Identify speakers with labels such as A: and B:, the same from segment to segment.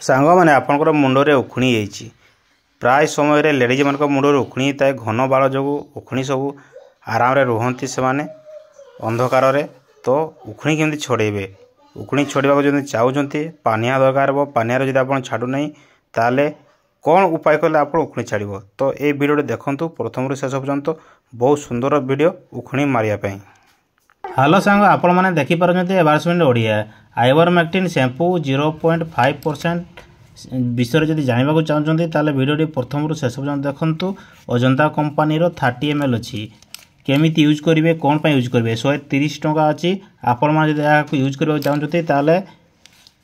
A: सांग मैंने आपंकर मुंडे उखुणी प्राय समय लेडीज मान मुंडे उखुणी थाए घन बाल जो उखुणी सब आराम रुहति से अंधकार तो उखुणी केमती छड़ेबे उखुणी छड़ाक जो चाहते पानिया दरकार हे पानिया जब आप छाड़ूना ताले कौन उपाय कले आप उखुणी छाड़ तो ये वीडियो देखूँ प्रथम शेष पर्यंत बहुत सुंदर वीडियो उखुणी मारियापाई। हेलो सांग आपण मैंने देखिपारे एडवर्टाइजमेंट ओडिया आइवरमेक्टिन शैम्पू 0.5% विषय जब जानवा चाहते ताले वीडियो प्रथम शेष पर्यंत देखूँ। अजंता कंपनी 30 ml अच्छी केमी यूज करेंगे कौन पर यूज करेंगे 130 टंका अच्छी आपण मैंने यूज करने चाहते ताले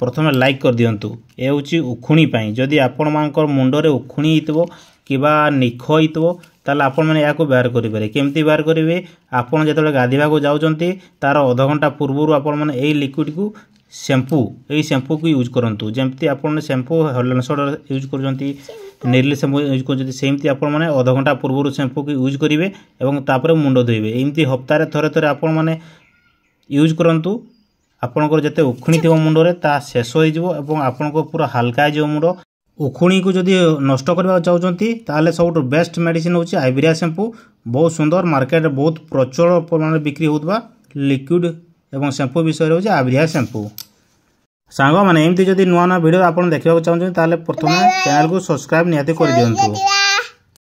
A: प्रथम लाइक कर दिंतु। ये हूँ उखुणी जदि आपण मानकर मुंडरे उखुणी हो कि निख हो ताले आपण मैंने यहाँ व्यवहार करेंगे केमती व्यवहार करेंगे आपड़ जो गाधोवा जाऊँच तार अध घंटा पूर्व आपण मैंने यही लिक्विड को शैम्पू यही शैम्पू को यूज करूँ जमती आप शैम्पू हेड शोल्डर यूज कर नेरिल शैम्पू यूज करमती आपण मैंने अध घंटा पूर्व शैम्पू को यूज करेंगे और मुंड धोइबे एमती हप्ताह थरे थरे आपण मैंने यूज करूँ आपंकर जिते उखुणी थी मुंडे ता शेष हो आपंक पूरा हल्का हो मुंड। उखुणी को जदि नष्ट करने चाहते ताले सब बेस्ट मेडिसिन होची आइविरिया शैम्पू बहुत सुंदर मार्केट बहुत प्रचुर परिमाण बिक्री होता लिक्विड एवं शैम्पू विषय होची आइविरिया शैम्पू। सांग मैंने एमती जदि नुआ नुआ वीडियो आप देखा चाहते ताले प्रथम चैनल को सब्सक्राइब निहाती कर दियंतु।